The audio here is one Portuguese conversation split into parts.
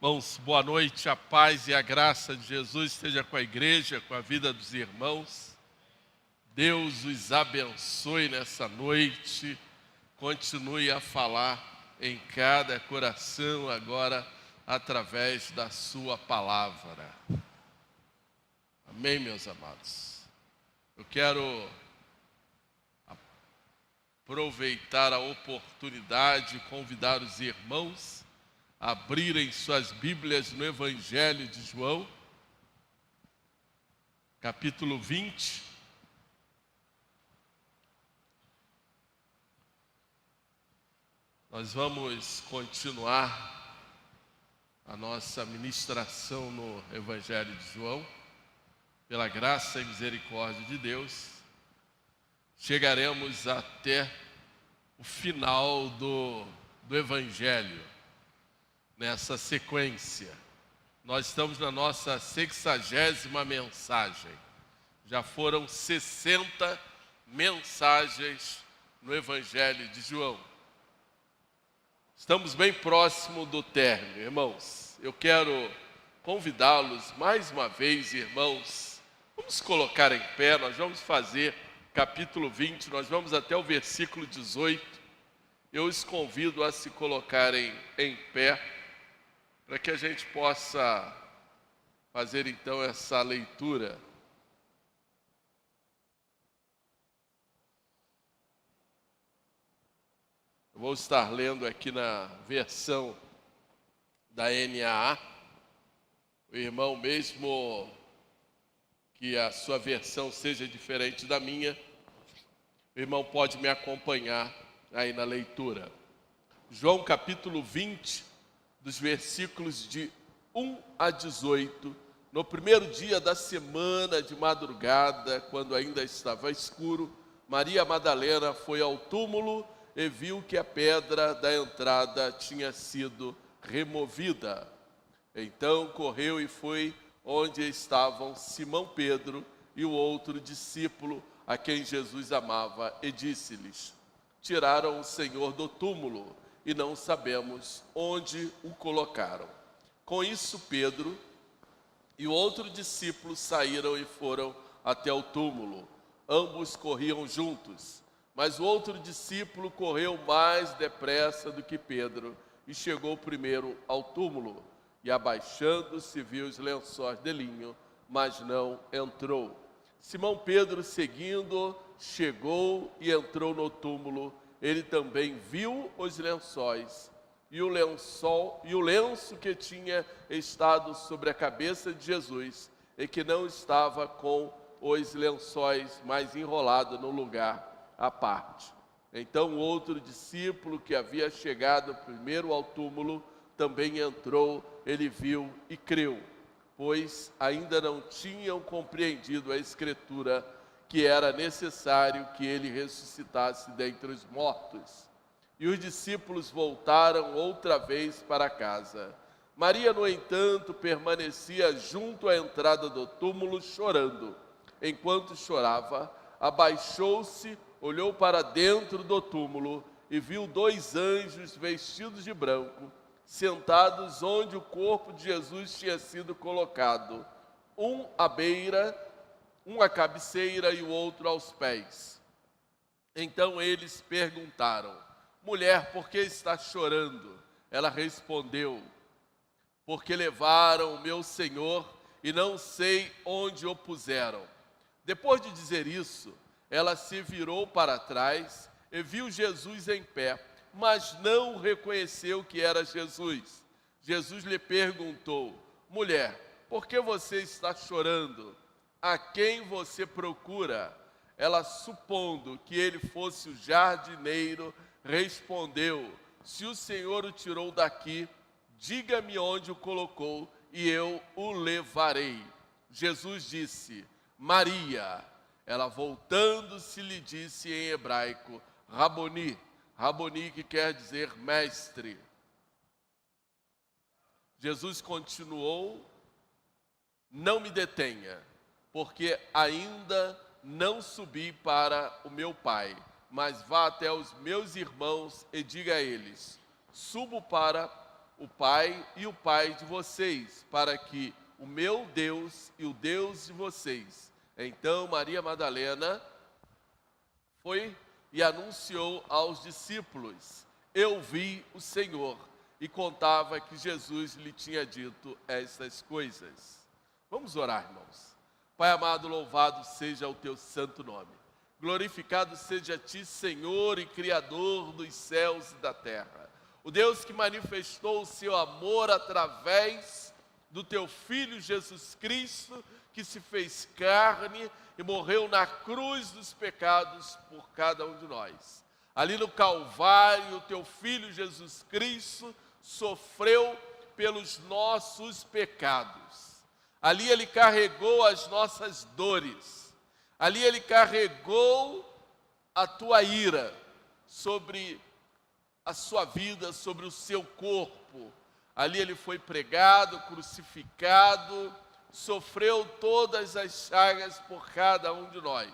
Irmãos, boa noite, a paz e a graça de Jesus esteja com a igreja, com a vida dos irmãos. Deus os abençoe nessa noite, continue a falar em cada coração agora através da sua palavra. Amém, meus amados? Eu quero aproveitar a oportunidade de convidar os irmãos abrirem suas Bíblias no Evangelho de João, capítulo 20. Nós vamos continuar a nossa ministração no Evangelho de João, pela graça e misericórdia de Deus. Chegaremos até o final do Evangelho. Nessa sequência, nós estamos na nossa 60ª mensagem. Já foram 60 mensagens no Evangelho de João. Estamos bem próximo do término, irmãos. Eu quero convidá-los mais uma vez, irmãos. Vamos colocar em pé, nós vamos fazer capítulo 20, nós vamos até o versículo 18. Eu os convido a se colocarem em pé, para que a gente possa fazer então essa leitura. Eu vou estar lendo aqui na versão da NAA. O irmão, mesmo que a sua versão seja diferente da minha, o irmão pode me acompanhar aí na leitura. João capítulo 20, dos versículos de 1 a 18, no primeiro dia da semana de madrugada, quando ainda estava escuro, Maria Madalena foi ao túmulo e viu que a pedra da entrada tinha sido removida. Então correu e foi onde estavam Simão Pedro e o outro discípulo a quem Jesus amava, e disse-lhes: tiraram o Senhor do túmulo e não sabemos onde o colocaram. Com isso, Pedro e o outro discípulo saíram e foram até o túmulo. Ambos corriam juntos, mas o outro discípulo correu mais depressa do que Pedro e chegou primeiro ao túmulo. E abaixando-se, viu os lençóis de linho, mas não entrou. Simão Pedro, seguindo, chegou e entrou no túmulo. Ele também viu os lençóis e o lenço que tinha estado sobre a cabeça de Jesus e que não estava com os lençóis, mas enrolado no lugar à parte. Então o outro discípulo que havia chegado primeiro ao túmulo também entrou, ele viu e creu, pois ainda não tinham compreendido a Escritura que era necessário que ele ressuscitasse dentre os mortos. E os discípulos voltaram outra vez para casa. Maria, no entanto, permanecia junto à entrada do túmulo, chorando. Enquanto chorava, abaixou-se, olhou para dentro do túmulo e viu 2 anjos vestidos de branco, sentados onde o corpo de Jesus tinha sido colocado, um à cabeceira e o outro aos pés. Então eles perguntaram: mulher, por que está chorando? Ela respondeu: porque levaram o meu Senhor e não sei onde o puseram. Depois de dizer isso, ela se virou para trás e viu Jesus em pé, mas não reconheceu que era Jesus. Jesus lhe perguntou: mulher, por que você está chorando? A quem você procura? Ela, supondo que ele fosse o jardineiro, respondeu: se o Senhor o tirou daqui, diga-me onde o colocou e eu o levarei. Jesus disse: Maria. Ela, voltando-se, lhe disse em hebraico: Raboni. Raboni, que quer dizer mestre. Jesus continuou: não me detenha, porque ainda não subi para o meu Pai, mas vá até os meus irmãos e diga a eles: subo para o Pai e o Pai de vocês, para que o meu Deus e o Deus de vocês. Então Maria Madalena foi e anunciou aos discípulos: eu vi o Senhor, e contava que Jesus lhe tinha dito estas coisas. Vamos orar, irmãos. Pai amado, louvado seja o teu santo nome. Glorificado seja a ti, Senhor e Criador dos céus e da terra. O Deus que manifestou o seu amor através do teu Filho Jesus Cristo, que se fez carne e morreu na cruz dos pecados por cada um de nós. Ali no Calvário, o teu Filho Jesus Cristo sofreu pelos nossos pecados. Ali ele carregou as nossas dores. Ali ele carregou a tua ira sobre a sua vida, sobre o seu corpo. Ali ele foi pregado, crucificado, sofreu todas as chagas por cada um de nós.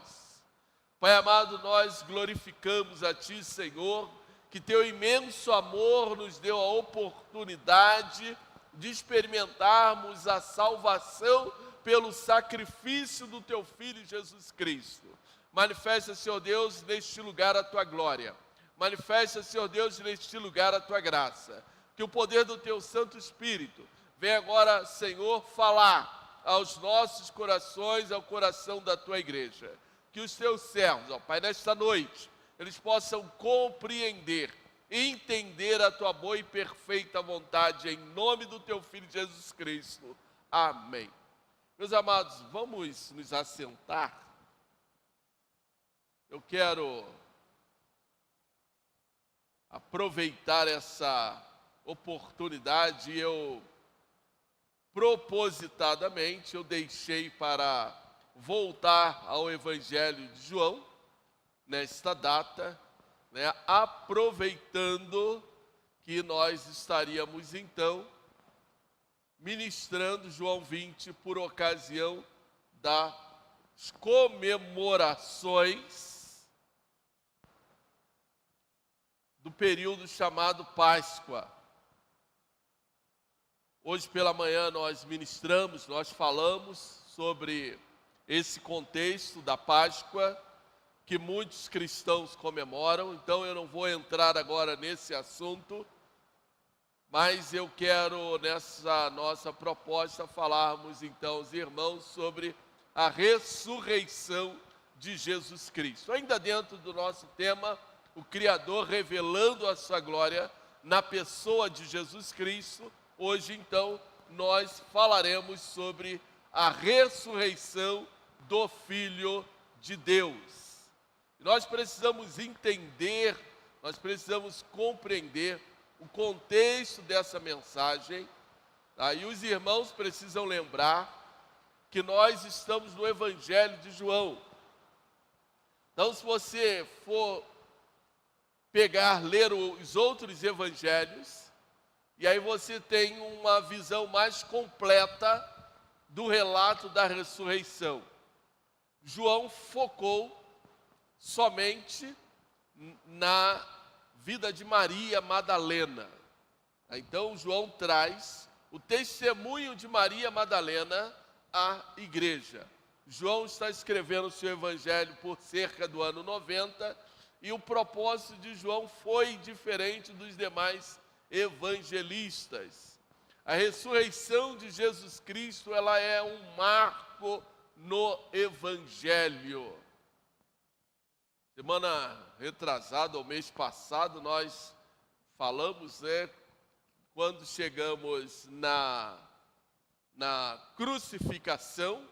Pai amado, nós glorificamos a ti, Senhor, que teu imenso amor nos deu a oportunidade de experimentarmos a salvação pelo sacrifício do teu Filho Jesus Cristo. Manifesta, Senhor Deus, neste lugar a tua glória. Manifesta, Senhor Deus, neste lugar a tua graça. Que o poder do teu Santo Espírito venha agora, Senhor, falar aos nossos corações, ao coração da tua igreja. Que os teus servos, ó Pai, nesta noite, eles possam compreender, entender a tua boa e perfeita vontade, em nome do teu Filho Jesus Cristo. Amém. Meus amados, vamos nos assentar. Eu quero aproveitar essa oportunidade. Eu propositadamente eu deixei para voltar ao Evangelho de João nesta data, aproveitando que nós estaríamos então ministrando João 20 por ocasião das comemorações do período chamado Páscoa. Hoje pela manhã nós ministramos, nós falamos sobre esse contexto da Páscoa que muitos cristãos comemoram. Então eu não vou entrar agora nesse assunto, mas eu quero, nessa nossa proposta, falarmos então aos irmãos sobre a ressurreição de Jesus Cristo. Ainda dentro do nosso tema, o Criador revelando a sua glória na pessoa de Jesus Cristo. Hoje, então, nós falaremos sobre a ressurreição do Filho de Deus. Nós precisamos entender, nós precisamos compreender o contexto dessa mensagem, tá? E os irmãos precisam lembrar que nós estamos no Evangelho de João. Então, se você for ler os outros evangelhos, e aí você tem uma visão mais completa do relato da ressurreição. João focou somente na vida de Maria Madalena. Então João traz o testemunho de Maria Madalena à igreja. João está escrevendo o seu evangelho por cerca do ano 90, e o propósito de João foi diferente dos demais evangelistas. A ressurreição de Jesus Cristo, ela é um marco no Evangelho. Semana retrasada, ou mês passado, nós falamos, quando chegamos na crucificação,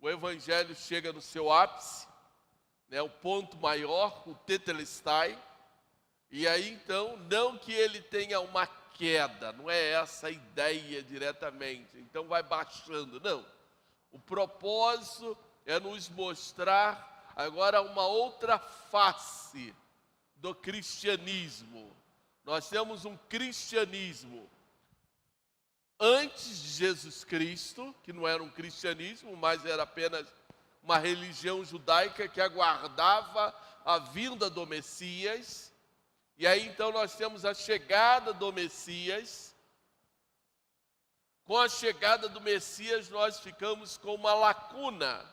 o Evangelho chega no seu ápice, o ponto maior, o tetelestai. E aí, então, não que ele tenha uma queda, não é essa a ideia diretamente, então vai baixando, não. O propósito é nos mostrar agora uma outra face do cristianismo. Nós temos um cristianismo antes de Jesus Cristo, que não era um cristianismo, mas era apenas uma religião judaica que aguardava a vinda do Messias. E aí então nós temos a chegada do Messias, Com a chegada do Messias, nós ficamos com uma lacuna.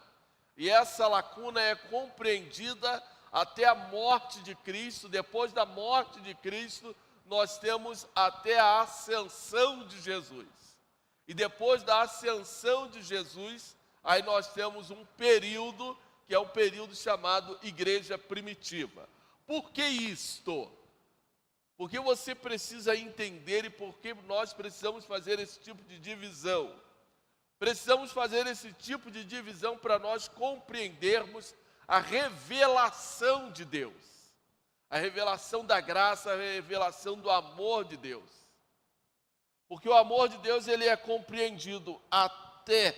E essa lacuna é compreendida até a morte de Cristo. Depois da morte de Cristo, nós temos até a ascensão de Jesus. E depois da ascensão de Jesus, aí nós temos um período, que é um período chamado Igreja Primitiva. Por que isto? Porque você precisa entender e porque nós precisamos fazer esse tipo de divisão. Precisamos fazer esse tipo de divisão para nós compreendermos a revelação de Deus. A revelação da graça, a revelação do amor de Deus. Porque o amor de Deus, ele é compreendido até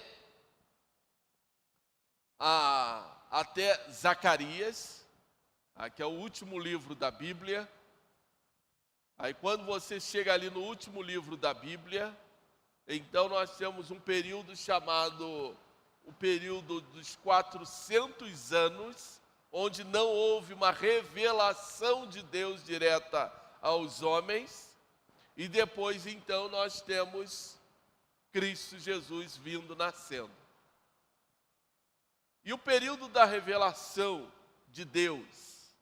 Zacarias, que é o último livro da Bíblia. Aí quando você chega ali no último livro da Bíblia, então nós temos um período chamado o período dos 400 anos, onde não houve uma revelação de Deus direta aos homens. E depois então nós temos Cristo Jesus vindo nascendo. E o período da revelação de Deus,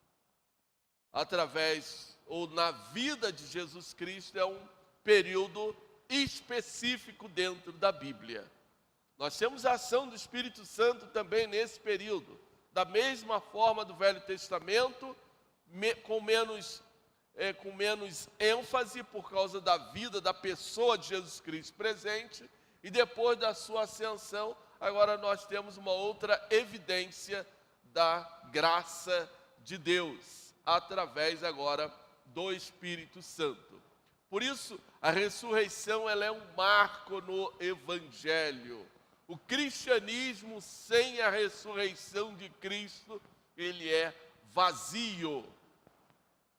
através ou na vida de Jesus Cristo, é um período específico dentro da Bíblia. Nós temos a ação do Espírito Santo também nesse período, da mesma forma do Velho Testamento, com menos ênfase por causa da vida, da pessoa de Jesus Cristo presente, e depois da sua ascensão, agora nós temos uma outra evidência da graça de Deus, através agora do Espírito Santo. Por isso, a ressurreição ela é um marco no Evangelho. O cristianismo sem a ressurreição de Cristo, ele é vazio.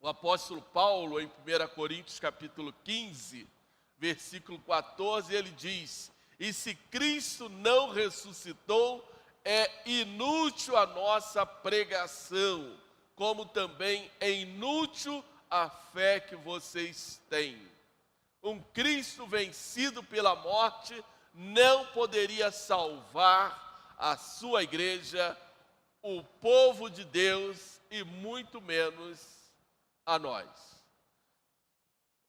O apóstolo Paulo, em 1 Coríntios capítulo 15, versículo 14, ele diz: e se Cristo não ressuscitou, é inútil a nossa pregação, como também é inútil a fé que vocês têm. Um Cristo vencido pela morte não poderia salvar a sua igreja, o povo de Deus e muito menos a nós.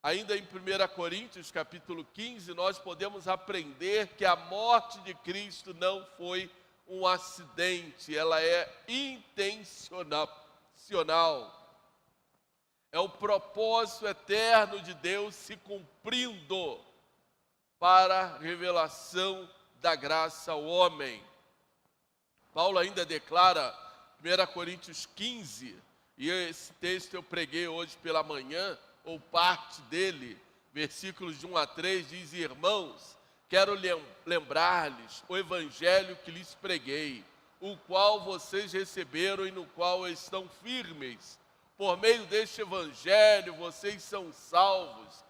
Ainda em 1 Coríntios capítulo 15, nós podemos aprender que a morte de Cristo não foi um acidente, ela é intencional. É o propósito eterno de Deus se cumprindo para a revelação da graça ao homem. Paulo ainda declara, 1 Coríntios 15, e esse texto eu preguei hoje pela manhã, ou parte dele, versículos de 1 a 3, diz: irmãos, quero lembrar-lhes o evangelho que lhes preguei, o qual vocês receberam e no qual estão firmes. Por meio deste evangelho vocês são salvos,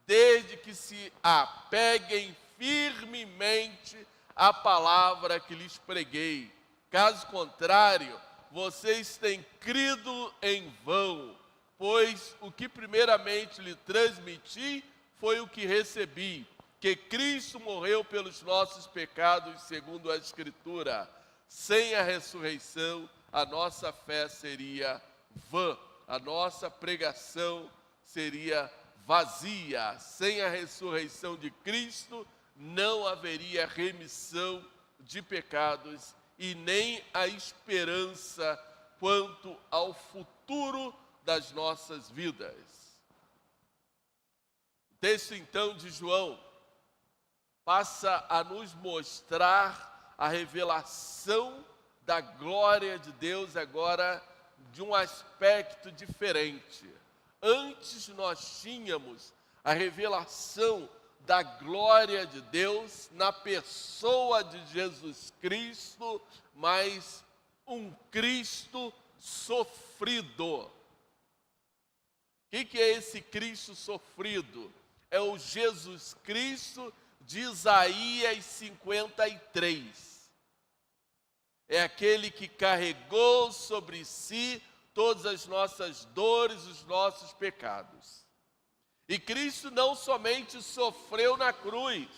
desde que se apeguem firmemente à palavra que lhes preguei. Caso contrário, vocês têm crido em vão, pois o que primeiramente lhe transmiti foi o que recebi, que Cristo morreu pelos nossos pecados segundo a Escritura. Sem a ressurreição, a nossa fé seria vã, a nossa pregação seria vazia. Sem a ressurreição de Cristo, não haveria remissão de pecados e nem a esperança quanto ao futuro das nossas vidas. O texto então de João passa a nos mostrar a revelação da glória de Deus agora de um aspecto diferente. Antes nós tínhamos a revelação da glória de Deus na pessoa de Jesus Cristo, mas um Cristo sofrido. O que é esse Cristo sofrido? É o Jesus Cristo de Isaías 53. É aquele que carregou sobre si todas as nossas dores, os nossos pecados. E Cristo não somente sofreu na cruz,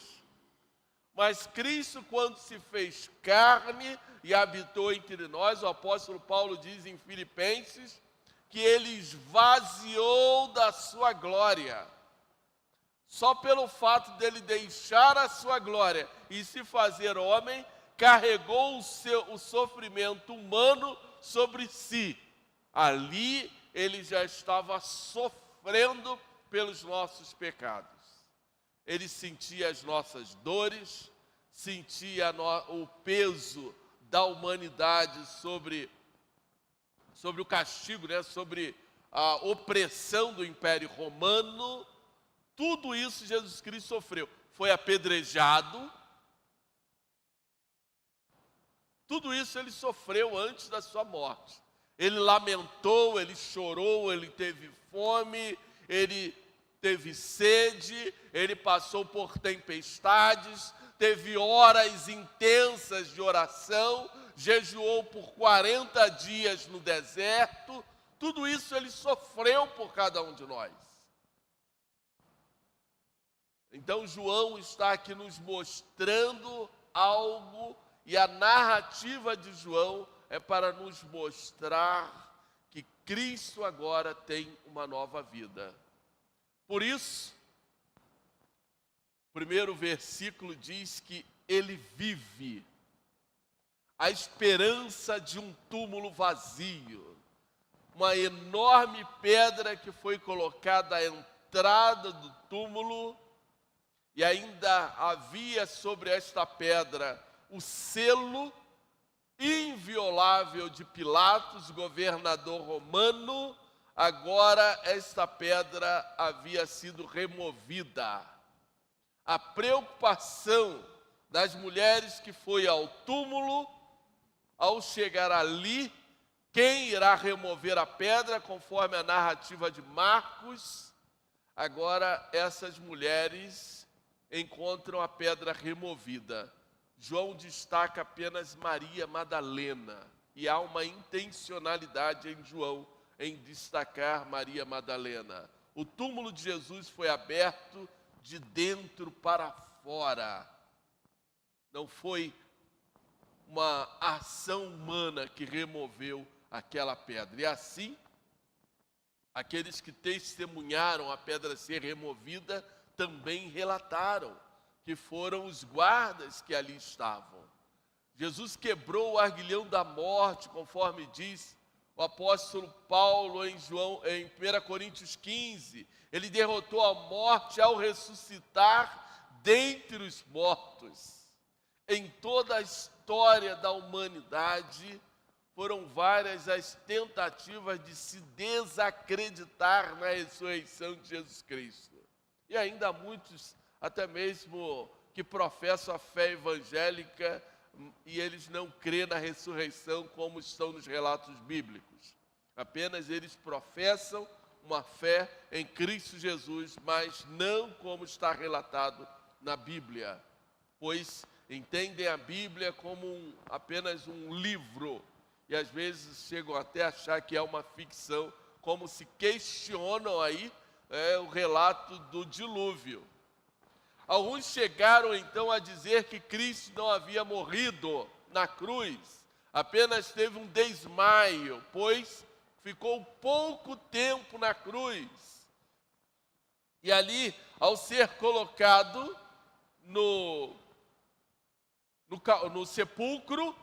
Mas Cristo, quando se fez carne e habitou entre nós, o apóstolo Paulo diz em Filipenses, que ele esvaziou da sua glória. Só pelo fato dele deixar a sua glória e se fazer homem, carregou o sofrimento humano sobre si. Ali ele já estava sofrendo pelos nossos pecados. Ele sentia as nossas dores, sentia o peso da humanidade sobre o castigo, sobre a opressão do Império Romano. Tudo isso Jesus Cristo sofreu. Foi apedrejado. Tudo isso ele sofreu antes da sua morte. Ele lamentou, ele chorou, ele teve fome, ele teve sede, ele passou por tempestades, teve horas intensas de oração, jejuou por 40 dias no deserto. Tudo isso ele sofreu por cada um de nós. Então João está aqui nos mostrando algo, e a narrativa de João é para nos mostrar que Cristo agora tem uma nova vida. Por isso, o primeiro versículo diz que ele vive. A esperança de um túmulo vazio, uma enorme pedra que foi colocada à entrada do túmulo, e ainda havia sobre esta pedra o selo inviolável de Pilatos, governador romano. Agora esta pedra havia sido removida. A preocupação das mulheres que foi ao túmulo, ao chegar ali, quem irá remover a pedra, conforme a narrativa de Marcos? Agora essas mulheres encontram a pedra removida. João destaca apenas Maria Madalena, e há uma intencionalidade em João em destacar Maria Madalena. O túmulo de Jesus foi aberto de dentro para fora. Não foi uma ação humana que removeu aquela pedra. E assim, aqueles que testemunharam a pedra ser removida também relataram que foram os guardas que ali estavam. Jesus quebrou o arguilhão da morte, conforme diz o apóstolo Paulo em 1 Coríntios 15. Ele derrotou a morte ao ressuscitar dentre os mortos. Em toda a história da humanidade, foram várias as tentativas de se desacreditar na ressurreição de Jesus Cristo. E ainda há muitos, até mesmo, que professam a fé evangélica e eles não crêem na ressurreição como estão nos relatos bíblicos. Apenas eles professam uma fé em Cristo Jesus, mas não como está relatado na Bíblia, pois entendem a Bíblia como apenas um livro, e às vezes chegam até a achar que é uma ficção, como se questionam aí o relato do dilúvio. Alguns chegaram então a dizer que Cristo não havia morrido na cruz, apenas teve um desmaio, pois ficou pouco tempo na cruz. E ali, ao ser colocado no sepulcro,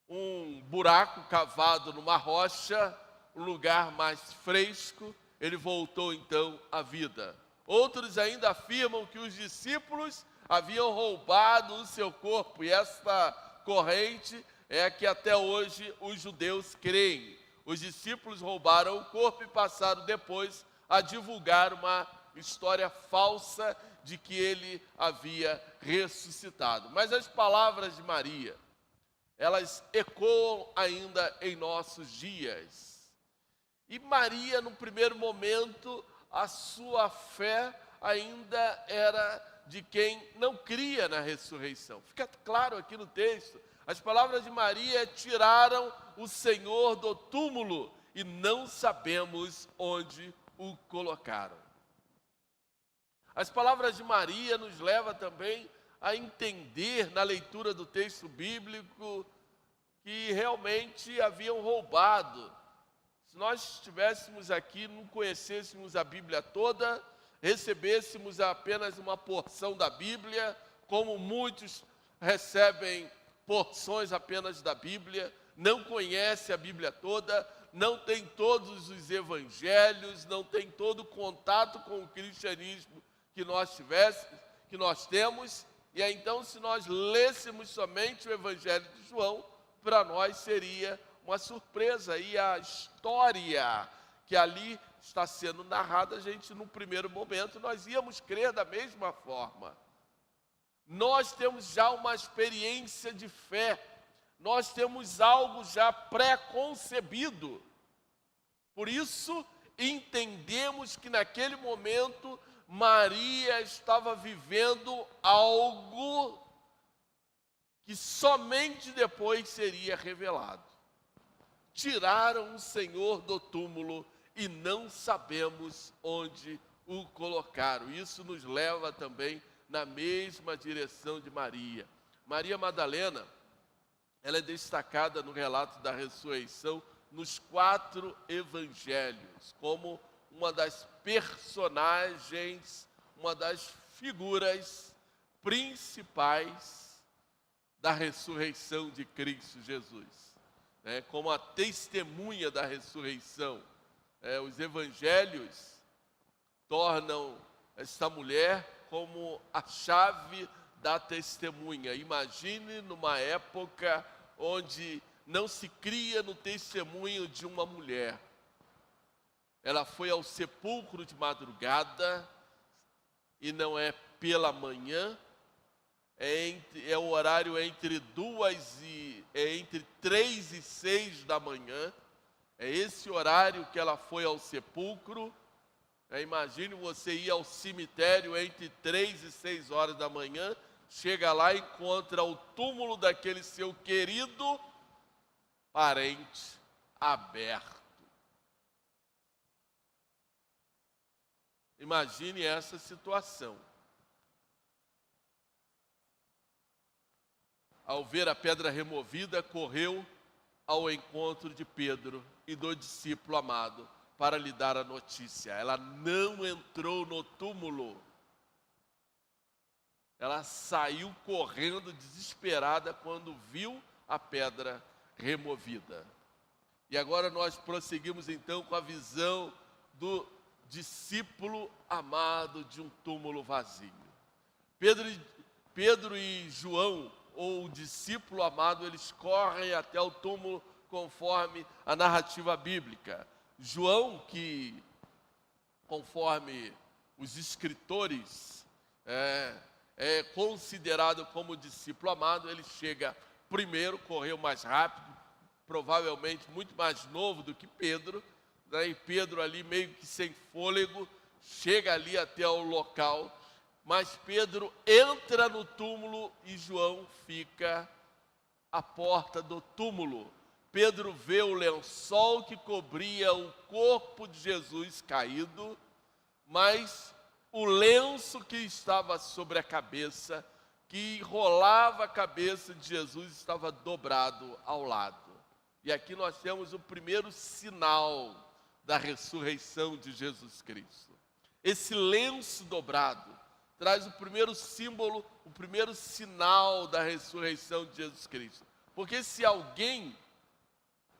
um buraco cavado numa rocha, um lugar mais fresco, ele voltou então à vida. Outros ainda afirmam que os discípulos haviam roubado o seu corpo, e esta corrente é a que até hoje os judeus creem. Os discípulos roubaram o corpo e passaram depois a divulgar uma história falsa de que ele havia ressuscitado. Mas as palavras de Maria, elas ecoam ainda em nossos dias. E Maria, no primeiro momento, a sua fé ainda era de quem não cria na ressurreição. Fica claro aqui no texto, as palavras de Maria tiraram o Senhor do túmulo e não sabemos onde o colocaram. As palavras de Maria nos levam também a entender na leitura do texto bíblico que realmente haviam roubado. Se nós estivéssemos aqui, não conhecêssemos a Bíblia toda, recebêssemos apenas uma porção da Bíblia, como muitos recebem porções apenas da Bíblia, não conhece a Bíblia toda, não tem todos os evangelhos, não tem todo o contato com o cristianismo que nós temos. E aí, então, se nós lêssemos somente o Evangelho de João, para nós seria uma surpresa. E a história que ali está sendo narrada, a gente, no primeiro momento, nós íamos crer da mesma forma. Nós temos já uma experiência de fé, nós temos algo já pré-concebido. Por isso, entendemos que naquele momento Maria estava vivendo algo que somente depois seria revelado. Tiraram o Senhor do túmulo e não sabemos onde o colocaram. Isso nos leva também na mesma direção de Maria. Maria Madalena, ela é destacada no relato da ressurreição nos 4 evangelhos, como uma das personagens, uma das figuras principais da ressurreição de Cristo Jesus, como a testemunha da ressurreição. Os evangelhos tornam esta mulher como a chave da testemunha. Imagine numa época onde não se cria no testemunho de uma mulher. Ela foi ao sepulcro de madrugada, e não é pela manhã, é o horário entre 3 e 6 da manhã, é esse horário que ela foi ao sepulcro. Imagine você ir ao cemitério entre 3 e 6 horas da manhã, chega lá e encontra o túmulo daquele seu querido parente aberto. Imagine essa situação. Ao ver a pedra removida, correu ao encontro de Pedro e do discípulo amado para lhe dar a notícia. Ela não entrou no túmulo. Ela saiu correndo desesperada quando viu a pedra removida. E agora nós prosseguimos então com a visão do discípulo amado de um túmulo vazio. Pedro e João, ou o discípulo amado, eles correm até o túmulo conforme a narrativa bíblica. João, que conforme os escritores é considerado como discípulo amado, ele chega primeiro, correu mais rápido, provavelmente muito mais novo do que Pedro, e Pedro ali meio que sem fôlego, chega ali até o local, mas Pedro entra no túmulo e João fica à porta do túmulo. Pedro vê o lençol que cobria o corpo de Jesus caído, mas o lenço que estava sobre a cabeça, que enrolava a cabeça de Jesus, estava dobrado ao lado. E aqui nós temos o primeiro sinal da ressurreição de Jesus Cristo. Esse lenço dobrado traz o primeiro símbolo, o primeiro sinal da ressurreição de Jesus Cristo. Porque se alguém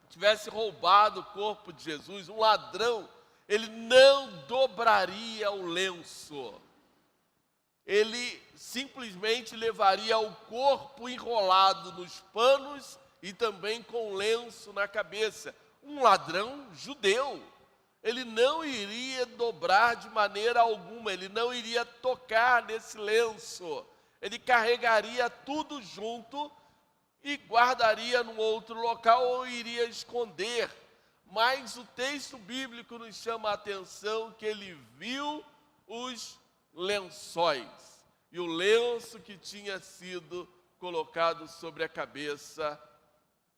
tivesse roubado o corpo de Jesus, um ladrão, ele não dobraria o lenço. Ele simplesmente levaria o corpo enrolado nos panos e também com lenço na cabeça. Um ladrão judeu, ele não iria dobrar de maneira alguma, ele não iria tocar nesse lenço. Ele carregaria tudo junto e guardaria num outro local ou iria esconder. Mas o texto bíblico nos chama a atenção que ele viu os lençóis. E o lenço que tinha sido colocado sobre a cabeça,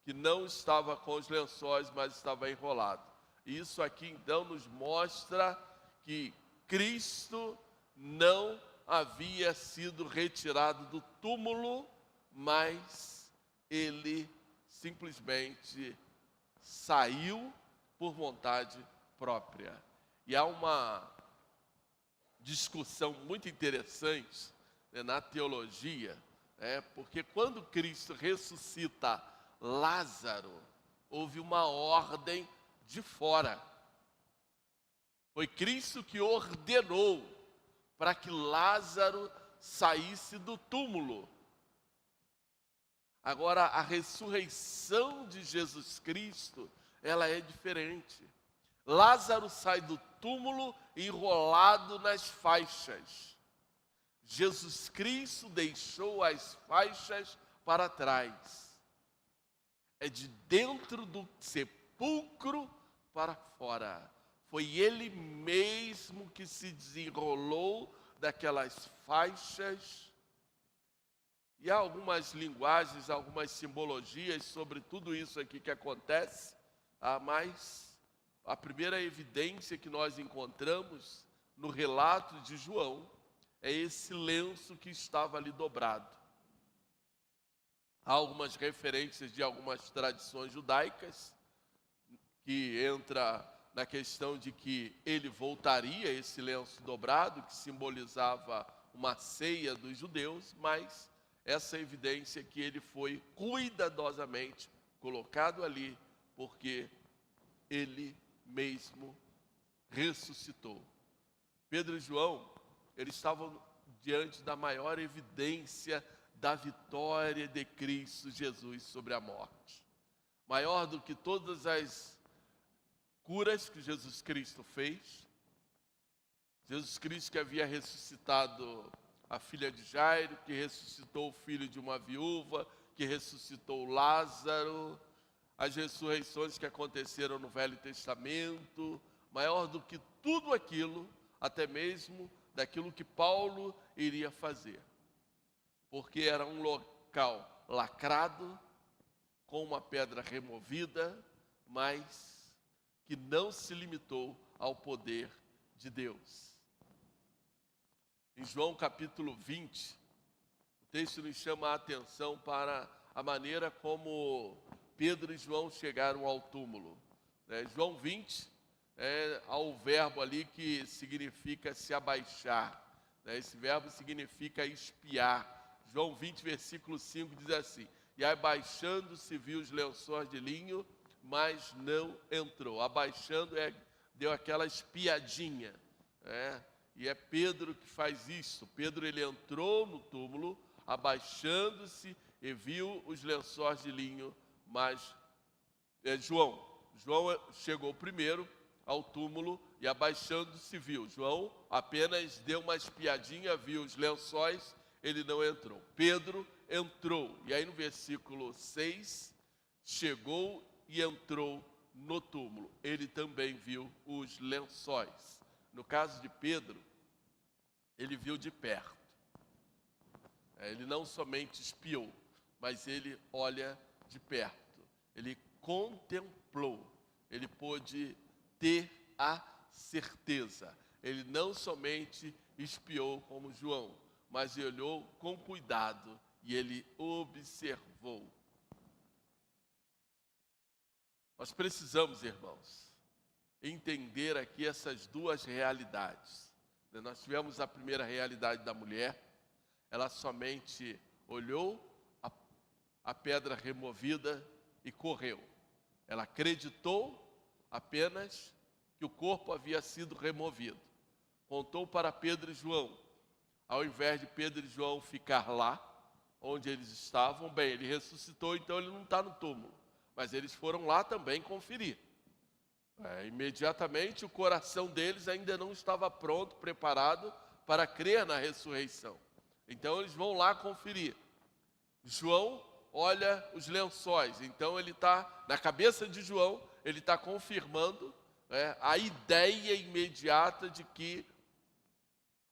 que não estava com os lençóis, mas estava enrolado. Isso aqui então nos mostra que Cristo não havia sido retirado do túmulo, mas ele simplesmente saiu por vontade própria. E há uma discussão muito interessante, né, na teologia, porque quando Cristo ressuscita Lázaro, houve uma ordem de fora. Foi Cristo que ordenou para que Lázaro saísse do túmulo. Agora, a ressurreição de Jesus Cristo, ela é diferente. Lázaro sai do túmulo enrolado nas faixas. Jesus Cristo deixou as faixas para trás. É de dentro do sepulcro para fora. Foi ele mesmo que se desenrolou daquelas faixas. E há algumas linguagens, algumas simbologias sobre tudo isso aqui que acontece, mas a primeira evidência que nós encontramos no relato de João é esse lenço que estava ali dobrado. Há algumas referências de algumas tradições judaicas que entra na questão de que ele voltaria, esse lenço dobrado, que simbolizava uma ceia dos judeus, mas essa evidência que ele foi cuidadosamente colocado ali, porque ele mesmo ressuscitou. Pedro e João, eles estavam diante da maior evidência da vitória de Cristo Jesus sobre a morte. Maior do que todas as curas que Jesus Cristo fez. Jesus Cristo que havia ressuscitado a filha de Jairo, que ressuscitou o filho de uma viúva, que ressuscitou Lázaro, as ressurreições que aconteceram no Velho Testamento, maior do que tudo aquilo, até mesmo daquilo que Paulo iria fazer. Porque era um local lacrado, com uma pedra removida, mas que não se limitou ao poder de Deus. Em João capítulo 20, o texto nos chama a atenção para a maneira como Pedro e João chegaram ao túmulo. João 20, há o verbo ali que significa se abaixar. Esse verbo significa espiar. João 20, versículo 5 diz assim: e abaixando-se viu os lençóis de linho, mas não entrou. Abaixando deu aquela espiadinha. E é Pedro que faz isso. Pedro, ele entrou no túmulo, abaixando-se e viu os lençóis de linho, mas João chegou primeiro ao túmulo e abaixando-se viu. João apenas deu uma espiadinha, viu os lençóis, ele não entrou. Pedro entrou. E aí no versículo 6, chegou e entrou no túmulo. Ele também viu os lençóis. No caso de Pedro, ele viu de perto. Ele não somente espiou, mas ele olha de perto. Ele contemplou. Ele pôde ter a certeza. Ele não somente espiou como João, mas ele olhou com cuidado e ele observou. Nós precisamos, irmãos, entender aqui essas duas realidades. Nós tivemos a primeira realidade da mulher, ela somente olhou a pedra removida e correu. Ela acreditou apenas que o corpo havia sido removido. Contou para Pedro e João. Ao invés de Pedro e João ficar lá, onde eles estavam, bem, ele ressuscitou, então ele não está no túmulo. Mas eles foram lá também conferir. Imediatamente o coração deles ainda não estava pronto, preparado para crer na ressurreição. Então eles vão lá conferir. João olha os lençóis. Então ele está, na cabeça de João, ele está confirmando a ideia imediata de que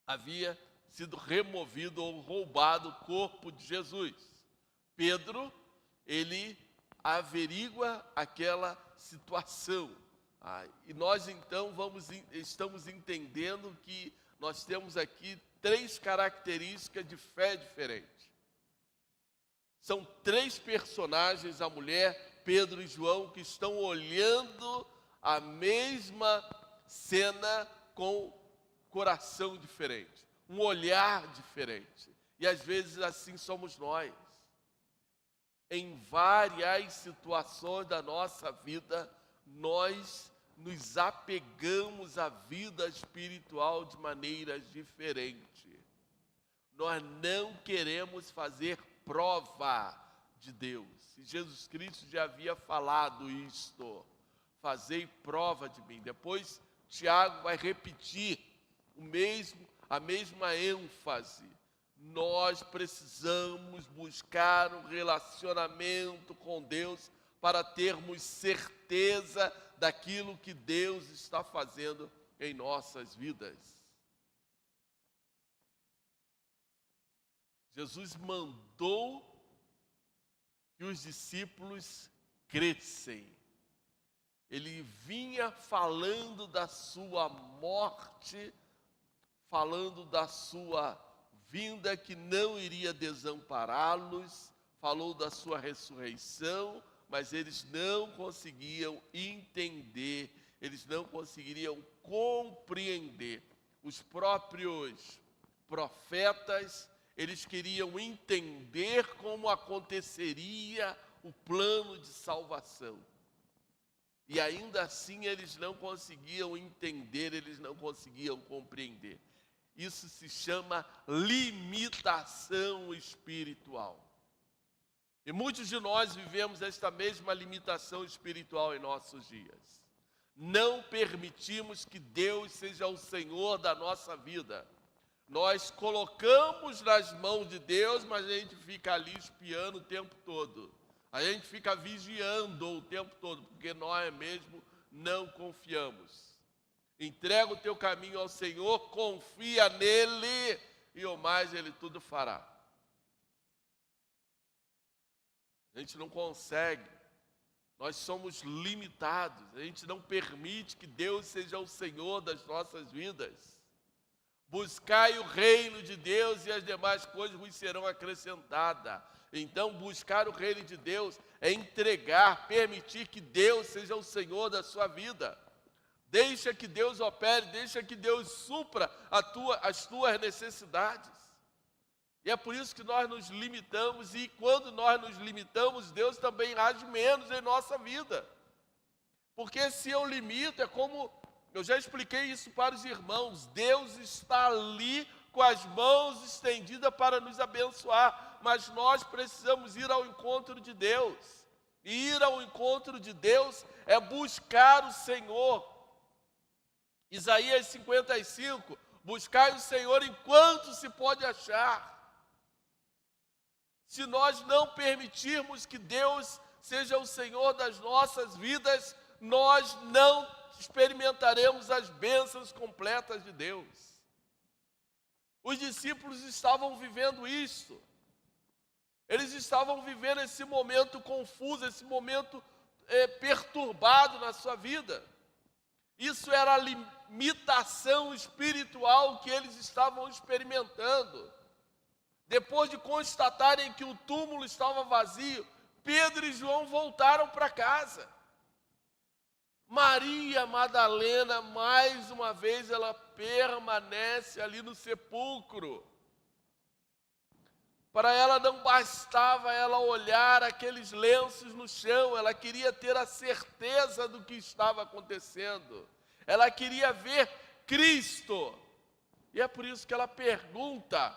havia sido removido ou roubado o corpo de Jesus. Pedro, ele averigua aquela situação. E nós então estamos entendendo que nós temos aqui 3 características de fé diferentes. São 3 personagens, a mulher, Pedro e João, que estão olhando a mesma cena com coração diferente, um olhar diferente. E às vezes assim somos nós. Em várias situações da nossa vida, nós nos apegamos à vida espiritual de maneiras diferentes. Nós não queremos fazer prova de Deus. E Jesus Cristo já havia falado isto. Fazei prova de mim. Depois, Tiago vai repetir a mesma ênfase. Nós precisamos buscar um relacionamento com Deus para termos certeza daquilo que Deus está fazendo em nossas vidas. Jesus mandou que os discípulos crescem. Ele vinha falando da sua morte, falando da sua vinda que não iria desampará-los, falou da sua ressurreição, mas eles não conseguiam entender, eles não conseguiriam compreender. Os próprios profetas, eles queriam entender como aconteceria o plano de salvação. E ainda assim eles não conseguiam entender, eles não conseguiam compreender. Isso se chama limitação espiritual. E muitos de nós vivemos esta mesma limitação espiritual em nossos dias. Não permitimos que Deus seja o Senhor da nossa vida. Nós colocamos nas mãos de Deus, mas a gente fica ali espiando o tempo todo. A gente fica vigiando o tempo todo, porque nós mesmos não confiamos. Entrega o teu caminho ao Senhor, confia nele e o mais ele tudo fará. A gente não consegue, nós somos limitados, a gente não permite que Deus seja o Senhor das nossas vidas. Buscai o reino de Deus e as demais coisas vos serão acrescentadas. Então, buscar o reino de Deus é entregar, permitir que Deus seja o Senhor da sua vida. Deixa que Deus opere, deixa que Deus supra as tuas necessidades. E é por isso que nós nos limitamos, e quando nós nos limitamos, Deus também age menos em nossa vida. Porque se eu limito, é como, eu já expliquei isso para os irmãos, Deus está ali com as mãos estendidas para nos abençoar, mas nós precisamos ir ao encontro de Deus. E ir ao encontro de Deus é buscar o Senhor. Isaías 55, buscai o Senhor enquanto se pode achar. Se nós não permitirmos que Deus seja o Senhor das nossas vidas, nós não experimentaremos as bênçãos completas de Deus. Os discípulos estavam vivendo isso. Eles estavam vivendo esse momento confuso, esse momento perturbado na sua vida. Isso era a limitação espiritual que eles estavam experimentando. Depois de constatarem que o túmulo estava vazio, Pedro e João voltaram para casa. Maria Madalena, mais uma vez, ela permanece ali no sepulcro. Para ela não bastava ela olhar aqueles lenços no chão, ela queria ter a certeza do que estava acontecendo. Ela queria ver Cristo. E é por isso que ela pergunta: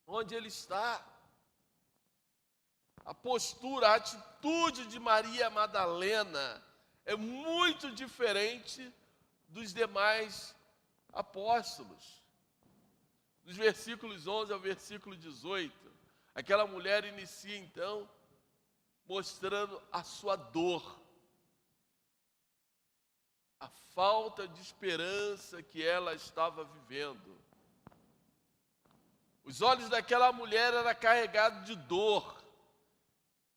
onde ele está? A postura, a atitude de Maria Madalena é muito diferente dos demais apóstolos. Dos versículos 11 ao versículo 18, aquela mulher inicia então mostrando a sua dor, a falta de esperança que ela estava vivendo. Os olhos daquela mulher eram carregados de dor.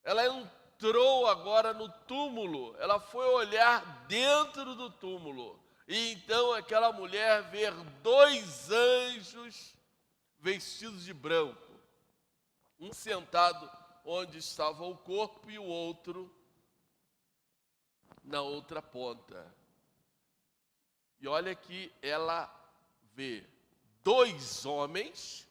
Ela entrou agora no túmulo, ela foi olhar dentro do túmulo. E então aquela mulher vê 2 anjos vestidos de branco, um sentado onde estava o corpo e o outro na outra ponta. E olha que ela vê 2 homens,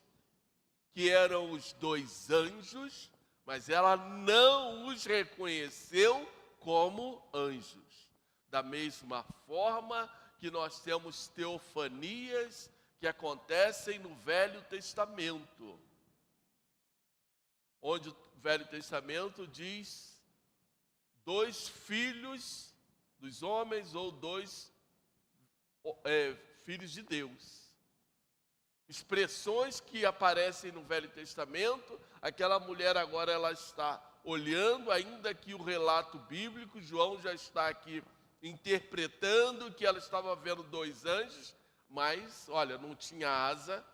que eram os 2 anjos, mas ela não os reconheceu como anjos. Da mesma forma que nós temos teofanias que acontecem no Velho Testamento, onde o Velho Testamento diz 2 filhos dos homens ou 2 filhos de Deus. Expressões que aparecem no Velho Testamento, aquela mulher agora ela está olhando, ainda que o relato bíblico, João já está aqui interpretando que ela estava vendo 2 anjos, mas, olha, não tinha asa,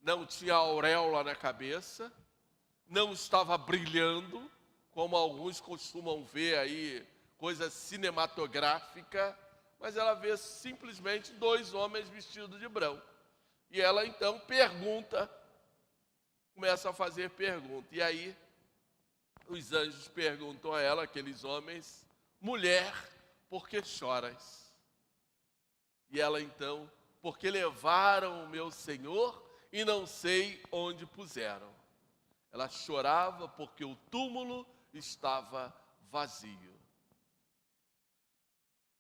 não tinha auréola na cabeça, não estava brilhando, como alguns costumam ver aí, coisa cinematográfica, mas ela vê simplesmente 2 homens vestidos de branco. E ela então pergunta, começa a fazer pergunta. E aí os anjos perguntam a ela, aqueles homens: mulher, por que choras? E ela então: porque levaram o meu Senhor e não sei onde puseram. Ela chorava porque o túmulo estava vazio.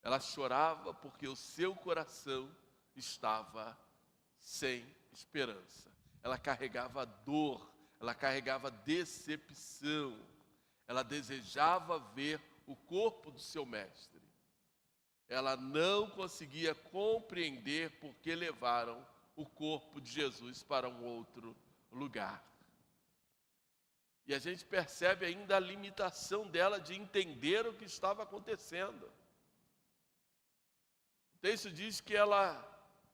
Ela chorava porque o seu coração estava sem esperança. Ela carregava dor, ela carregava decepção. Ela desejava ver o corpo do seu mestre. Ela não conseguia compreender por que levaram o corpo de Jesus para um outro lugar. E a gente percebe ainda a limitação dela de entender o que estava acontecendo. O texto diz que ela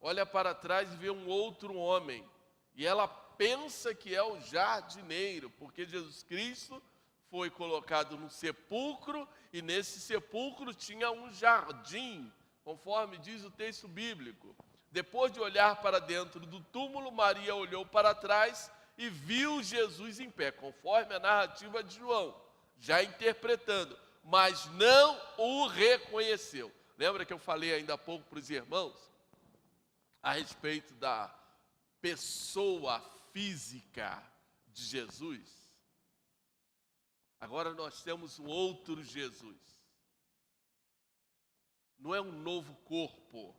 olha para trás e vê um outro homem. E ela pensa que é o jardineiro, porque Jesus Cristo foi colocado no sepulcro e nesse sepulcro tinha um jardim, conforme diz o texto bíblico. Depois de olhar para dentro do túmulo, Maria olhou para trás e viu Jesus em pé, conforme a narrativa de João, já interpretando, mas não o reconheceu. Lembra que eu falei ainda há pouco para os irmãos a respeito da pessoa física de Jesus? Agora nós temos um outro Jesus. Não é um novo corpo,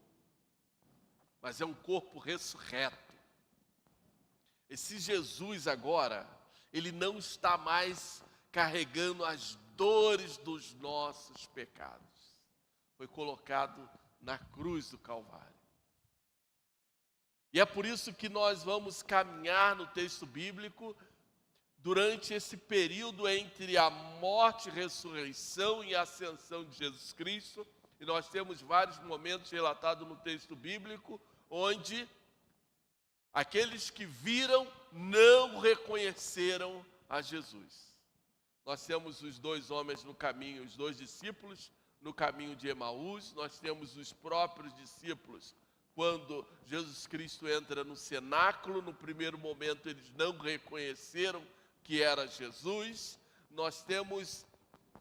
mas é um corpo ressurreto. Esse Jesus agora, ele não está mais carregando as dores dos nossos pecados. Foi colocado na cruz do Calvário. E é por isso que nós vamos caminhar no texto bíblico durante esse período entre a morte, ressurreição e ascensão de Jesus Cristo. E nós temos vários momentos relatados no texto bíblico onde aqueles que viram não reconheceram a Jesus. Nós temos os 2 homens no caminho, os 2 discípulos no caminho de Emaús. Nós temos os próprios discípulos quando Jesus Cristo entra no cenáculo. No primeiro momento eles não reconheceram que era Jesus. Nós temos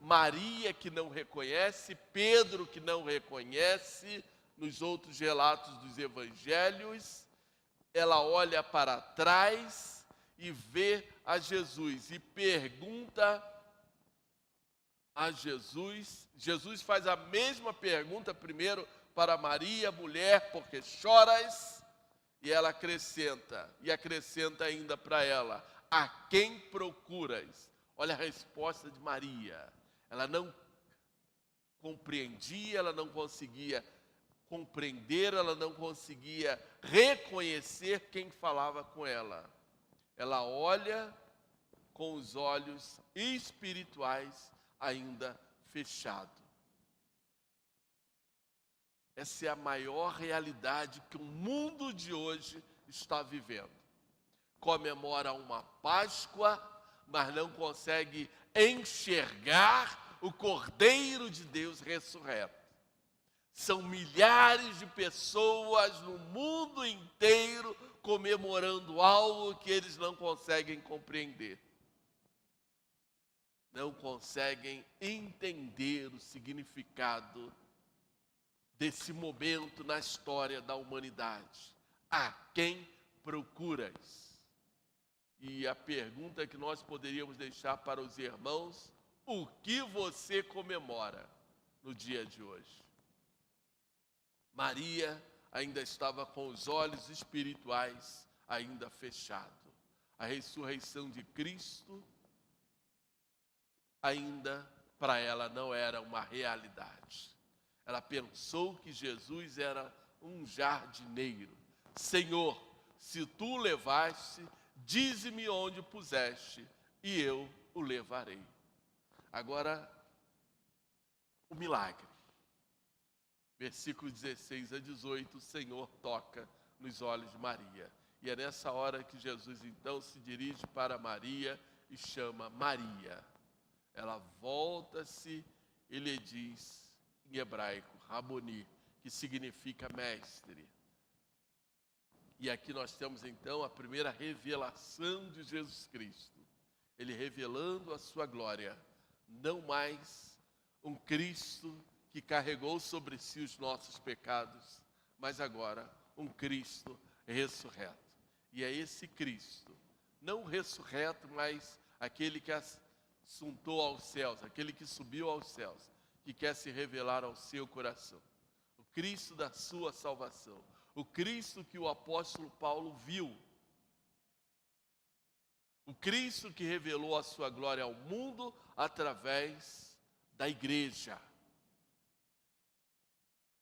Maria que não reconhece, Pedro que não reconhece. Nos outros relatos dos evangelhos, ela olha para trás e vê a Jesus e pergunta a Jesus. Jesus faz a mesma pergunta primeiro para Maria: mulher, por que choras? E ela acrescenta ainda para ela: a quem procuras? Olha a resposta de Maria. Ela não compreendia, ela não conseguia compreender, ela não conseguia reconhecer quem falava com ela. Ela olha com os olhos espirituais ainda fechados. Essa é a maior realidade que o mundo de hoje está vivendo. Comemora uma Páscoa, mas não consegue enxergar o Cordeiro de Deus ressurreto. São milhares de pessoas no mundo inteiro comemorando algo que eles não conseguem compreender. Não conseguem entender o significado desse momento na história da humanidade. A quem procuras? E a pergunta que nós poderíamos deixar para os irmãos: o que você comemora no dia de hoje? Maria ainda estava com os olhos espirituais ainda fechados. A ressurreição de Cristo ainda para ela não era uma realidade. Ela pensou que Jesus era um jardineiro. Senhor, se tu o levaste, dize-me onde puseste, e eu o levarei. Agora, o milagre. Versículos 16 a 18, o Senhor toca nos olhos de Maria. E é nessa hora que Jesus então se dirige para Maria e chama Maria. Ela volta-se e lhe diz em hebraico, Raboni, que significa mestre. E aqui nós temos então a primeira revelação de Jesus Cristo. Ele revelando a sua glória, não mais um Cristo que carregou sobre si os nossos pecados, mas agora um Cristo ressurreto. E é esse Cristo, não o ressurreto, mas aquele que assuntou aos céus, aquele que subiu aos céus, que quer se revelar ao seu coração. O Cristo da sua salvação. O Cristo que o apóstolo Paulo viu. O Cristo que revelou a sua glória ao mundo através da igreja.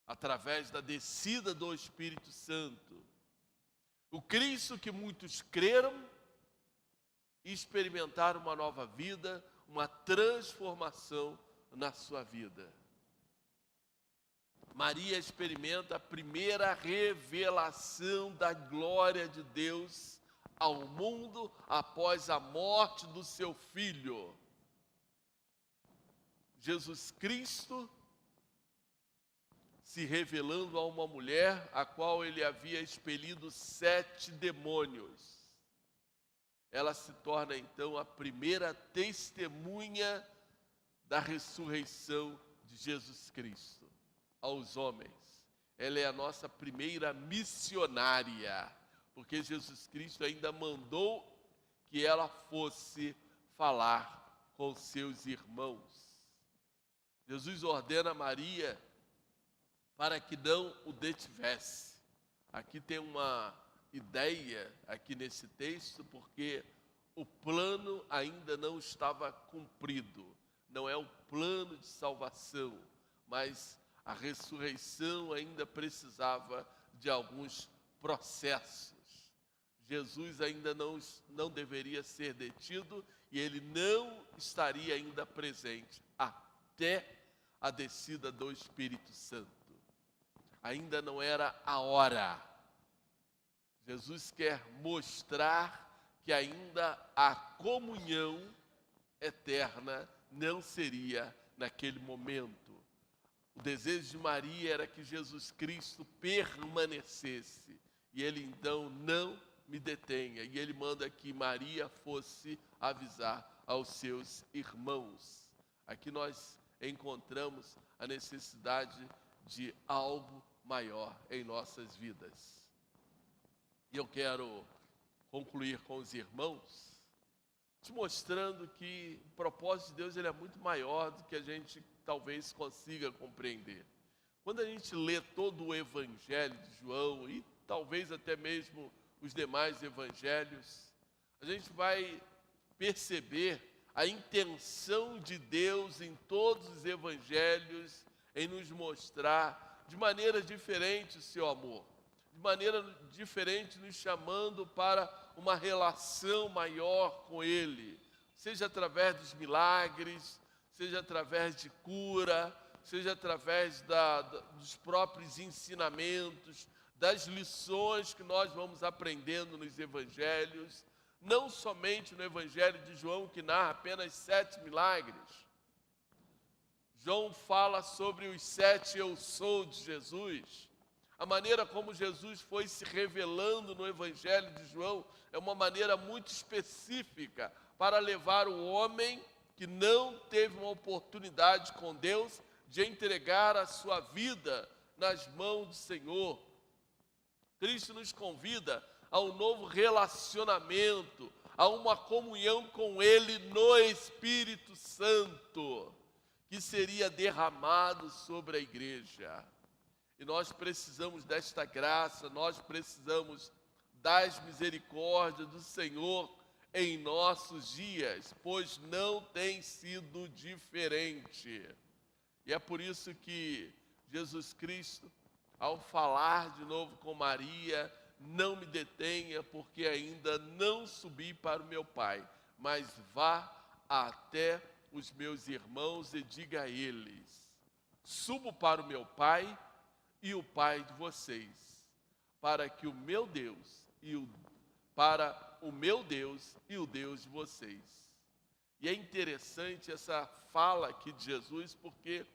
Através da descida do Espírito Santo. O Cristo que muitos creram e experimentaram uma nova vida, uma transformação na sua vida. Maria experimenta a primeira revelação da glória de Deus ao mundo após a morte do seu filho. Jesus Cristo se revelando a uma mulher a qual ele havia expelido 7 demônios. Ela se torna então a primeira testemunha da ressurreição de Jesus Cristo aos homens. Ela é a nossa primeira missionária, porque Jesus Cristo ainda mandou que ela fosse falar com seus irmãos. Jesus ordena a Maria para que não o detivesse. Aqui tem uma ideia, aqui nesse texto, porque o plano ainda não estava cumprido. Não é o plano de salvação, mas a ressurreição ainda precisava de alguns processos. Jesus ainda não deveria ser detido e ele não estaria ainda presente até a descida do Espírito Santo. Ainda não era a hora. Jesus quer mostrar que ainda a comunhão eterna não seria naquele momento. O desejo de Maria era que Jesus Cristo permanecesse. E ele então não me detenha. E ele manda que Maria fosse avisar aos seus irmãos. Aqui nós encontramos a necessidade de algo maior em nossas vidas. E eu quero concluir com os irmãos, te mostrando que o propósito de Deus ele é muito maior do que a gente talvez consiga compreender. Quando a gente lê todo o Evangelho de João e talvez até mesmo os demais evangelhos, a gente vai perceber a intenção de Deus em todos os evangelhos em nos mostrar de maneira diferente o seu amor, de maneira diferente nos chamando para uma relação maior com Ele, seja através dos milagres, seja através de cura, seja através dos próprios ensinamentos, das lições que nós vamos aprendendo nos evangelhos, não somente no Evangelho de João, que narra apenas 7 milagres, João fala sobre os 7 eu sou de Jesus. A maneira como Jesus foi se revelando no Evangelho de João é uma maneira muito específica para levar o homem que não teve uma oportunidade com Deus de entregar a sua vida nas mãos do Senhor. Cristo nos convida a um novo relacionamento, a uma comunhão com Ele no Espírito Santo, que seria derramado sobre a igreja. E nós precisamos desta graça, nós precisamos das misericórdias do Senhor em nossos dias, pois não tem sido diferente. E é por isso que Jesus Cristo, ao falar de novo com Maria, não me detenha, porque ainda não subi para o meu Pai, mas vá até os meus irmãos e diga a eles: subo para o meu Pai e o Pai de vocês, para que o meu Deus e o Deus de vocês. E é interessante essa fala aqui de Jesus, porque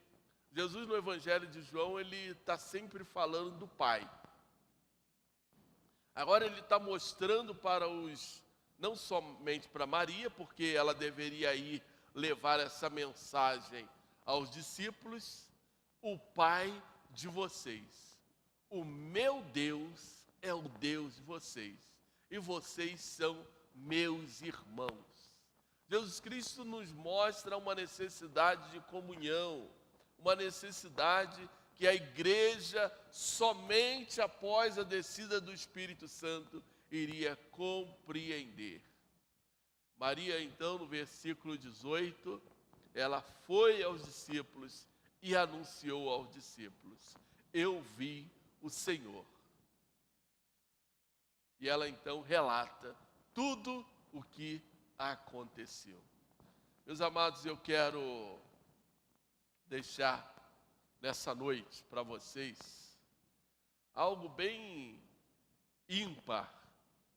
Jesus no Evangelho de João, ele está sempre falando do Pai. Agora ele está mostrando para não somente para Maria, porque ela deveria ir levar essa mensagem aos discípulos, o Pai de vocês. O meu Deus é o Deus de vocês, e vocês são meus irmãos. Jesus Cristo nos mostra uma necessidade de comunhão, uma necessidade que a igreja, somente após a descida do Espírito Santo, iria compreender. Maria, então, no versículo 18, ela foi aos discípulos e anunciou aos discípulos: eu vi o Senhor. E ela então relata tudo o que aconteceu. Meus amados, eu quero deixar nessa noite para vocês algo bem ímpar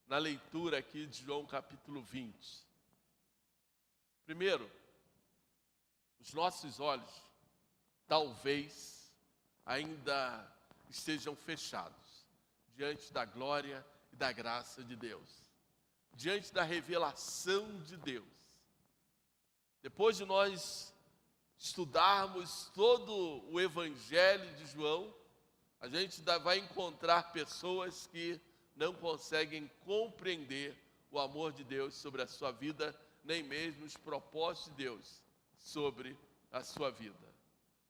na leitura aqui de João capítulo 20. Primeiro, os nossos olhos talvez ainda estejam fechados diante da glória e da graça de Deus, diante da revelação de Deus. Depois de nós estudarmos todo o Evangelho de João, a gente vai encontrar pessoas que não conseguem compreender o amor de Deus sobre a sua vida, nem mesmo os propósitos de Deus sobre a sua vida.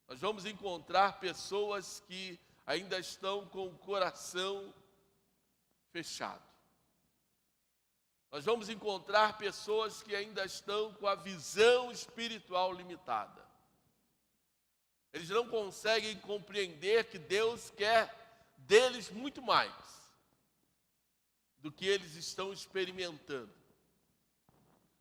Nós vamos encontrar pessoas que ainda estão com o coração fechado. Nós vamos encontrar pessoas que ainda estão com a visão espiritual limitada. Eles não conseguem compreender que Deus quer deles muito mais do que eles estão experimentando.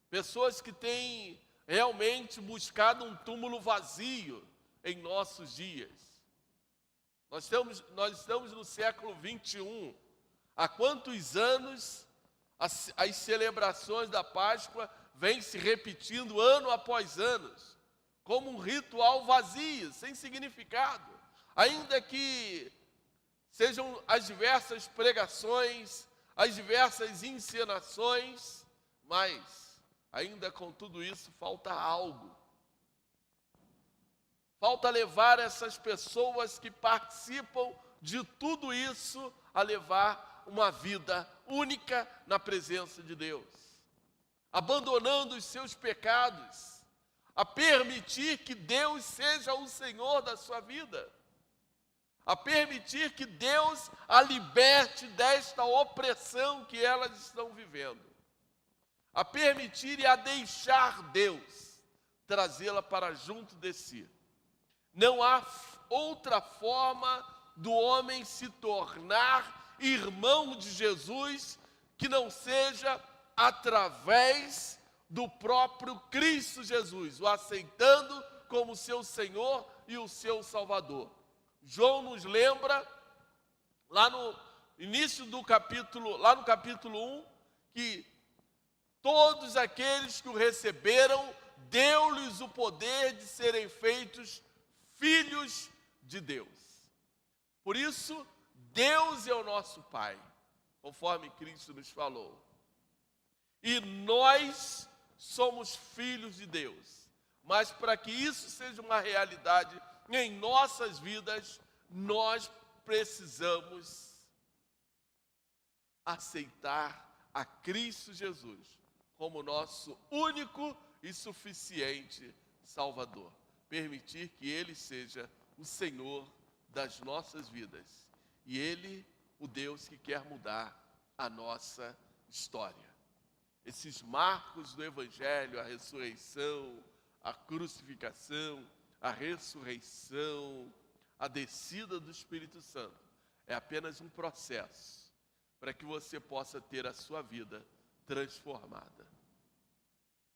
Pessoas que têm realmente buscado um túmulo vazio em nossos dias. Nós estamos no século 21. Há quantos anos as celebrações da Páscoa vêm se repetindo ano após ano, como um ritual vazio, sem significado. Ainda que sejam as diversas pregações, as diversas encenações, mas ainda com tudo isso falta algo. Falta levar essas pessoas que participam de tudo isso a levar uma vida única na presença de Deus, abandonando os seus pecados, a permitir que Deus seja o Senhor da sua vida, a permitir que Deus a liberte desta opressão que elas estão vivendo, a permitir e a deixar Deus trazê-la para junto de si. Não há outra forma do homem se tornar irmão de Jesus que não seja através do próprio Cristo Jesus, o aceitando como seu Senhor e o seu Salvador. João nos lembra, lá no início do capítulo, lá no capítulo 1, que todos aqueles que o receberam, deu-lhes o poder de serem feitos filhos de Deus. Por isso, Deus é o nosso Pai, conforme Cristo nos falou. E nós somos filhos de Deus. Mas para que isso seja uma realidade em nossas vidas, nós precisamos aceitar a Cristo Jesus como nosso único e suficiente Salvador. Permitir que Ele seja o Senhor das nossas vidas. E Ele, o Deus que quer mudar a nossa história. Esses marcos do Evangelho, a ressurreição, a crucificação, a ressurreição, a descida do Espírito Santo, é apenas um processo para que você possa ter a sua vida transformada.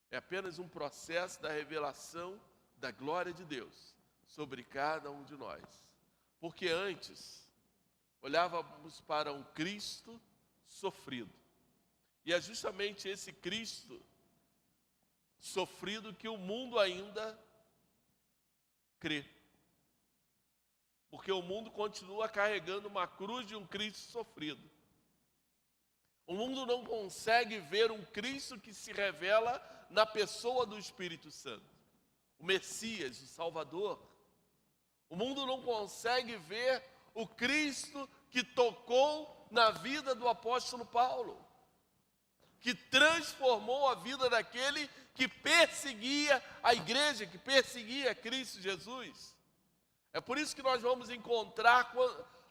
É apenas um processo da revelação da glória de Deus sobre cada um de nós. Porque antes, olhávamos para um Cristo sofrido. E é justamente esse Cristo sofrido que o mundo ainda crê. Porque o mundo continua carregando uma cruz de um Cristo sofrido. O mundo não consegue ver um Cristo que se revela na pessoa do Espírito Santo, o Messias, o Salvador. O mundo não consegue ver o Cristo que tocou na vida do apóstolo Paulo, que transformou a vida daquele que perseguia a igreja, que perseguia Cristo Jesus. É por isso que nós vamos encontrar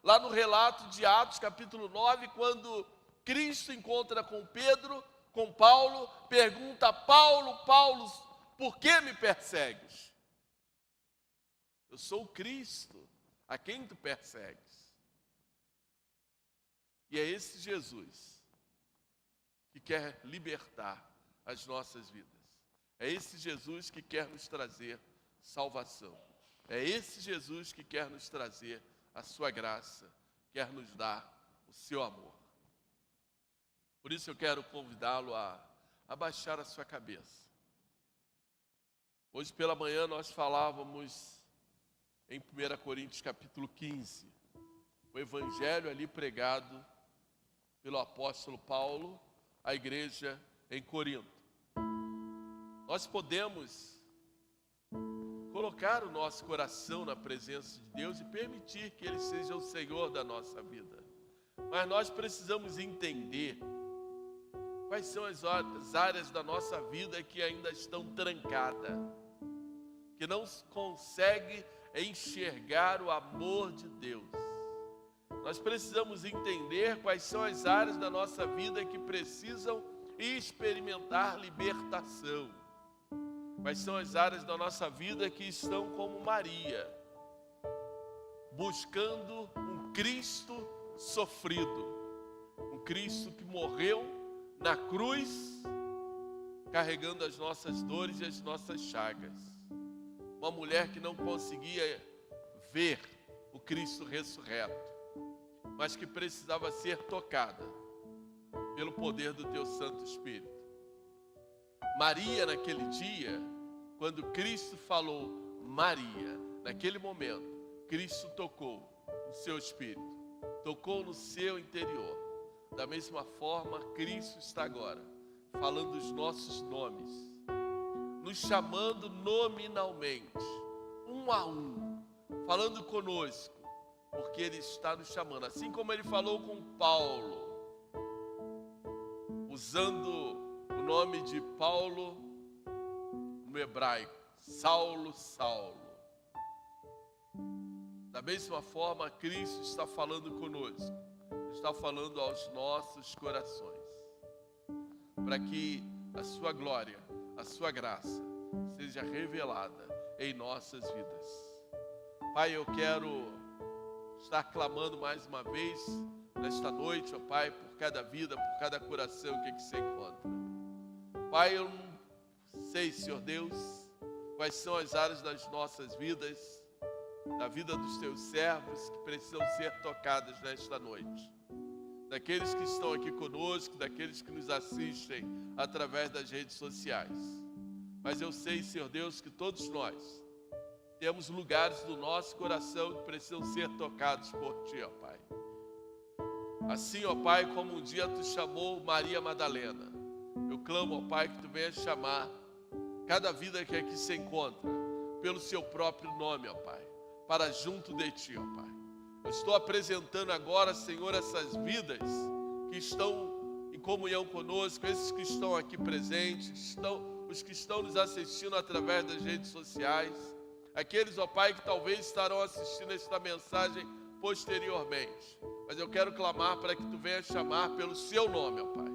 lá no relato de Atos, capítulo 9, quando Cristo encontra com Pedro, com Paulo, pergunta: Paulo, Paulo, por que me persegues? Eu sou o Cristo, a quem tu persegues. E é esse Jesus que quer libertar as nossas vidas. É esse Jesus que quer nos trazer salvação. É esse Jesus que quer nos trazer a sua graça, quer nos dar o seu amor. Por isso eu quero convidá-lo a baixar a sua cabeça. Hoje pela manhã nós falávamos em 1 Coríntios capítulo 15, o evangelho ali pregado pelo apóstolo Paulo à igreja em Corinto. Nós podemos colocar o nosso coração na presença de Deus e permitir que Ele seja o Senhor da nossa vida. Mas nós precisamos entender quais são as áreas da nossa vida que ainda estão trancadas, que não consegue enxergar o amor de Deus. Nós precisamos entender quais são as áreas da nossa vida que precisam experimentar libertação. Quais são as áreas da nossa vida que estão como Maria, buscando um Cristo sofrido, um Cristo que morreu na cruz, carregando as nossas dores e as nossas chagas. Uma mulher que não conseguia ver o Cristo ressurreto, mas que precisava ser tocada pelo poder do Teu Santo Espírito. Maria, naquele dia, quando Cristo falou Maria, naquele momento, Cristo tocou no seu espírito, tocou no seu interior. Da mesma forma, Cristo está agora falando os nossos nomes, nos chamando nominalmente, um a um, falando conosco, porque Ele está nos chamando, assim como Ele falou com Paulo, usando o nome de Paulo no hebraico, Saulo, Saulo. Da mesma forma, Cristo está falando conosco, está falando aos nossos corações, para que a sua glória, a sua graça seja revelada em nossas vidas. Pai, eu quero estar clamando mais uma vez nesta noite, ó Pai, por cada vida, por cada coração que aqui se encontra. Pai, eu não sei, Senhor Deus, quais são as áreas das nossas vidas, da vida dos Teus servos que precisam ser tocadas nesta noite. Daqueles que estão aqui conosco, daqueles que nos assistem através das redes sociais. Mas eu sei, Senhor Deus, que todos nós Temos lugares do nosso coração que precisam ser tocados por Ti, ó Pai. Assim, ó Pai, como um dia Tu chamou Maria Madalena, eu clamo, ó Pai, que Tu venha chamar cada vida que aqui se encontra pelo Seu próprio nome, ó Pai, para junto de Ti, ó Pai. Eu estou apresentando agora, Senhor, essas vidas que estão em comunhão conosco, esses que estão aqui presentes, os que estão nos assistindo através das redes sociais, aqueles, ó Pai, que talvez estarão assistindo esta mensagem posteriormente. Mas eu quero clamar para que Tu venha chamar pelo Seu nome, ó Pai,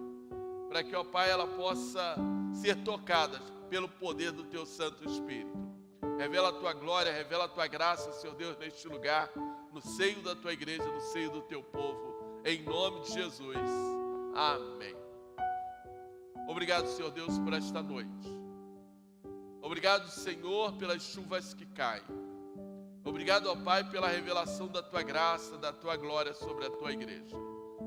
para que, ó Pai, ela possa ser tocada pelo poder do Teu Santo Espírito. Revela a Tua glória, revela a Tua graça, Senhor Deus, neste lugar, no seio da Tua igreja, no seio do Teu povo, em nome de Jesus. Amém. Obrigado, Senhor Deus, por esta noite. Obrigado, Senhor, pelas chuvas que caem. Obrigado, ó Pai, pela revelação da Tua graça, da Tua glória sobre a Tua igreja.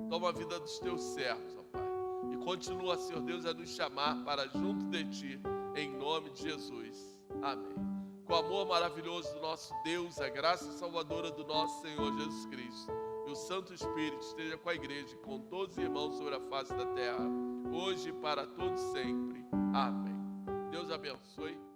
Toma a vida dos Teus servos, ó Pai, e continua, Senhor Deus, a nos chamar para junto de Ti, em nome de Jesus. Amém. Com o amor maravilhoso do nosso Deus, a graça salvadora do nosso Senhor Jesus Cristo e o Santo Espírito esteja com a igreja e com todos os irmãos sobre a face da terra, hoje e para todos sempre. Amém. Deus abençoe.